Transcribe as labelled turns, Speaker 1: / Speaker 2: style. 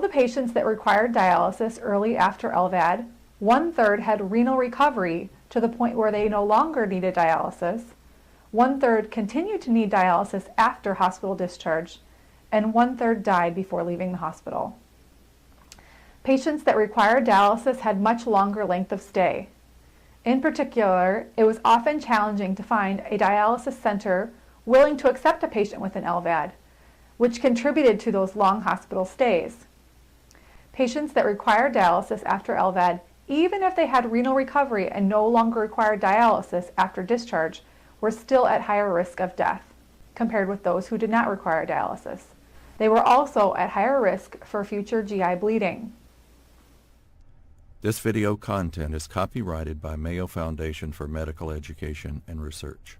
Speaker 1: the patients that required dialysis early after LVAD, 1/3 had renal recovery to the point where they no longer needed dialysis, 1/3 continued to need dialysis after hospital discharge, and 1/3 died before leaving the hospital. Patients that required dialysis had much longer length of stay. In particular, it was often challenging to find a dialysis center willing to accept a patient with an LVAD, which contributed to those long hospital stays. Patients that required dialysis after LVAD, even if they had renal recovery and no longer required dialysis after discharge, were still at higher risk of death compared with those who did not require dialysis. They were also at higher risk for future GI bleeding.
Speaker 2: This video content is copyrighted by Mayo Foundation for Medical Education and Research.